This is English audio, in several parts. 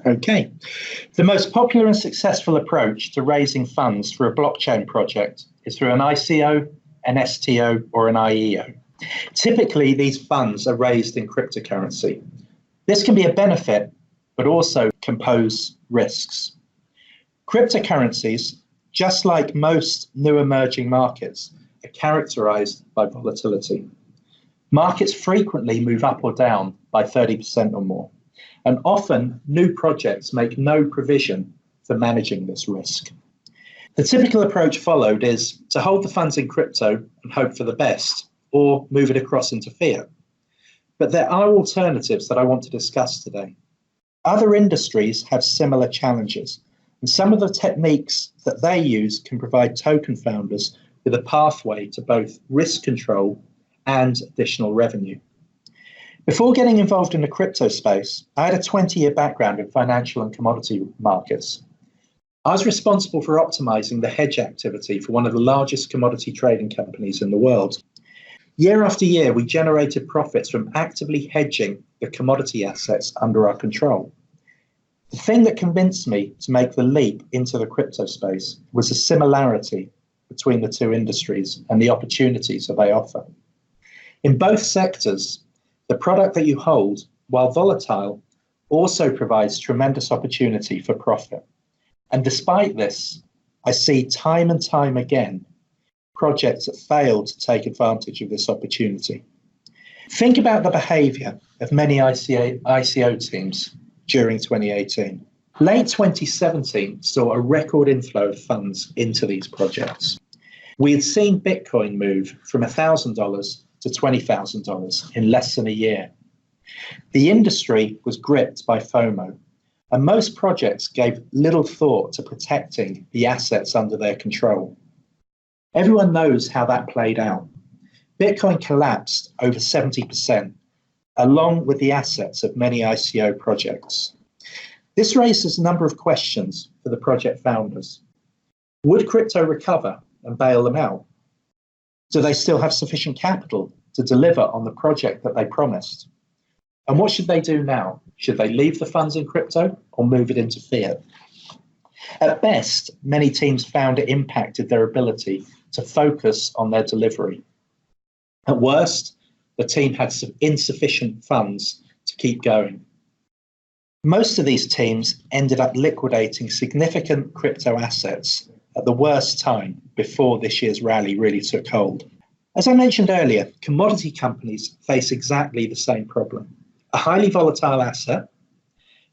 Okay. The most popular and successful approach to raising funds for a blockchain project is through an ICO, an STO, or an IEO. Typically, these funds are raised in cryptocurrency. This can be a benefit, but also can pose risks. Cryptocurrencies, just like most new emerging markets, are characterized by volatility. Markets frequently move up or down by 30% or more, and often new projects make no provision for managing this risk. The typical approach followed is to hold the funds in crypto and hope for the best, or move it across into fiat. But there are alternatives that I want to discuss today. Other industries have similar challenges, and some of the techniques that they use can provide token founders with a pathway to both risk control and additional revenue. Before getting involved in the crypto space, I had a 20-year background in financial and commodity markets. I was responsible for optimizing the hedge activity for one of the largest commodity trading companies in the world. Year after year, we generated profits from actively hedging the commodity assets under our control. The thing that convinced me to make the leap into the crypto space was the similarity between the two industries and the opportunities that they offer. In both sectors, the product that you hold, while volatile, also provides tremendous opportunity for profit. And despite this, I see time and time again projects that fail to take advantage of this opportunity. Think about the behavior of many ICO teams during 2018. Late 2017 saw a record inflow of funds into these projects. We had seen Bitcoin move from $1,000 to $20,000 in less than a year. The industry was gripped by FOMO, and most projects gave little thought to protecting the assets under their control. Everyone knows how that played out. Bitcoin collapsed over 70%, along with the assets of many ICO projects. This raises a number of questions for the project founders. Would crypto recover and bail them out? Do they still have sufficient capital to deliver on the project that they promised? And what should they do now? Should they leave the funds in crypto or move it into fiat? At best, many teams found it impacted their ability to focus on their delivery. At worst, the team had some insufficient funds to keep going. Most of these teams ended up liquidating significant crypto assets at the worst time before this year's rally really took hold. As I mentioned earlier, commodity companies face exactly the same problem. A highly volatile asset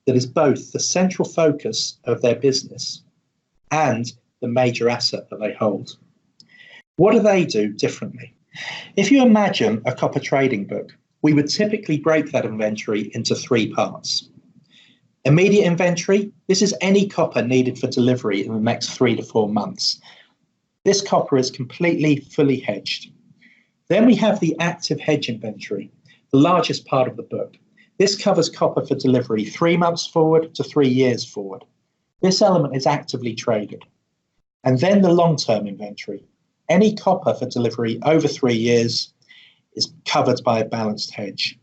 that is both the central focus of their business and the major asset that they hold. What do they do differently? If you imagine a copper trading book, we would typically break that inventory into three parts. Immediate inventory, this is any copper needed for delivery in the next 3 to 4 months. This copper is completely fully hedged. Then we have the active hedge inventory, the largest part of the book. This covers copper for delivery 3 months forward to 3 years forward. This element is actively traded. And then the long-term inventory. Any copper for delivery over 3 years is covered by a balanced hedge.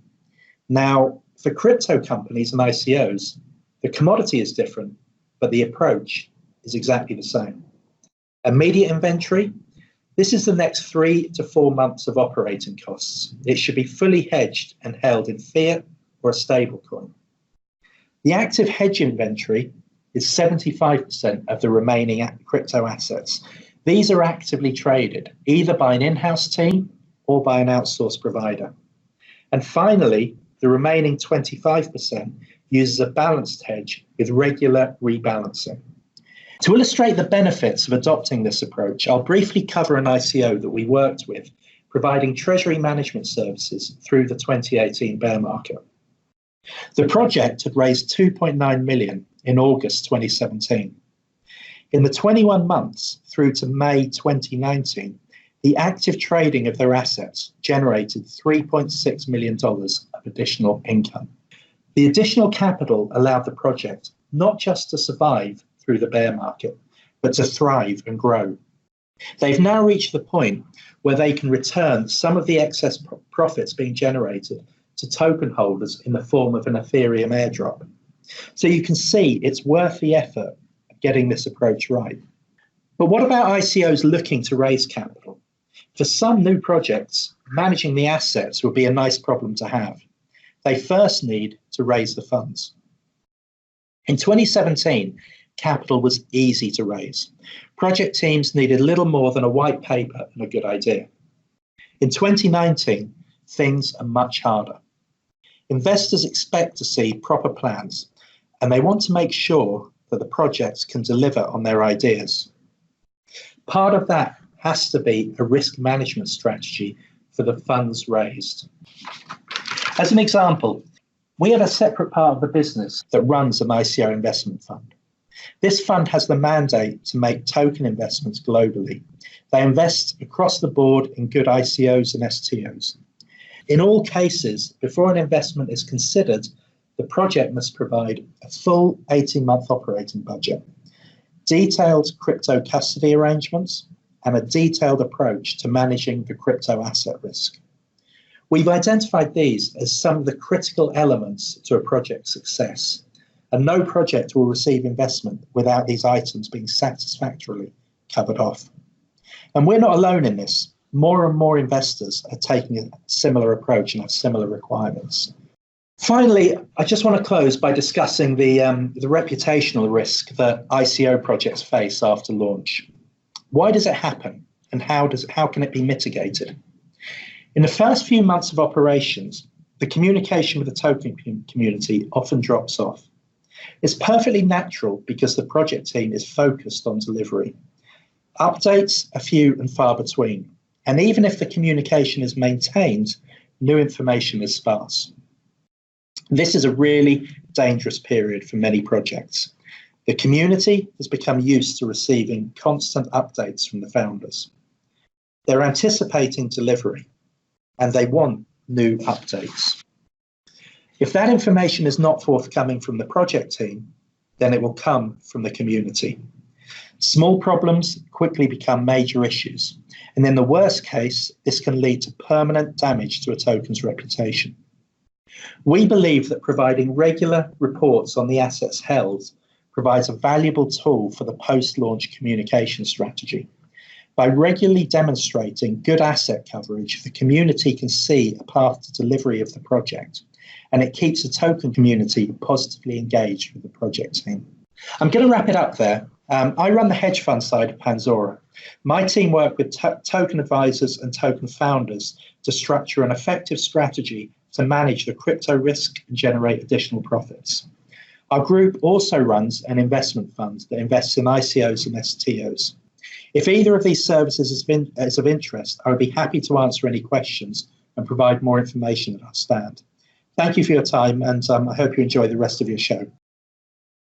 Now, for crypto companies and ICOs, the commodity is different, but the approach is exactly the same. Immediate inventory, this is the next 3 to 4 months of operating costs. It should be fully hedged and held in fiat or a stable coin. The active hedge inventory is 75% of the remaining crypto assets. These are actively traded either by an in-house team or by an outsourced provider. And finally, the remaining 25% uses a balanced hedge with regular rebalancing. To illustrate the benefits of adopting this approach, I'll briefly cover an ICO that we worked with, providing Treasury management services through the 2018 bear market. The project had raised $2.9 million in August 2017. In the 21 months through to May 2019, the active trading of their assets generated $3.6 million of additional income. The additional capital allowed the project not just to survive through the bear market, but to thrive and grow. They've now reached the point where they can return some of the excess profits being generated to token holders in the form of an Ethereum airdrop. So you can see it's worth the effort of getting this approach right. But what about ICOs looking to raise capital? For some new projects, managing the assets would be a nice problem to have. They first need to raise the funds. In 2017, capital was easy to raise. Project teams needed little more than a white paper and a good idea. In 2019, things are much harder. Investors expect to see proper plans, and they want to make sure that the projects can deliver on their ideas. Part of that has to be a risk management strategy for the funds raised. As an example, we have a separate part of the business that runs an ICO investment fund. This fund has the mandate to make token investments globally. They invest across the board in good ICOs and STOs. In all cases, before an investment is considered, the project must provide a full 18-month operating budget, detailed crypto custody arrangements, and a detailed approach to managing the crypto asset risk. We've identified these as some of the critical elements to a project's success, and no project will receive investment without these items being satisfactorily covered off. And we're not alone in this. More and more investors are taking a similar approach and have similar requirements. Finally, I just want to close by discussing the reputational risk that ICO projects face after launch. Why does it happen, and how can it be mitigated? In the first few months of operations, the communication with the token community often drops off. It's perfectly natural because the project team is focused on delivery. Updates are few and far between, and even if the communication is maintained, new information is sparse. This is a really dangerous period for many projects. The community has become used to receiving constant updates from the founders. They're anticipating delivery, and they want new updates. If that information is not forthcoming from the project team, then it will come from the community. Small problems quickly become major issues, and in the worst case, this can lead to permanent damage to a token's reputation. We believe that providing regular reports on the assets held provides a valuable tool for the post-launch communication strategy. By regularly demonstrating good asset coverage, the community can see a path to delivery of the project, and it keeps the token community positively engaged with the project team. I'm going to wrap it up there. I run the hedge fund side of Panxora. My team work with token advisors and token founders to structure an effective strategy to manage the crypto risk and generate additional profits. Our group also runs an investment fund that invests in ICOs and STOs. If either of these services is of interest, I would be happy to answer any questions and provide more information at our stand. Thank you for your time, and I hope you enjoy the rest of your show.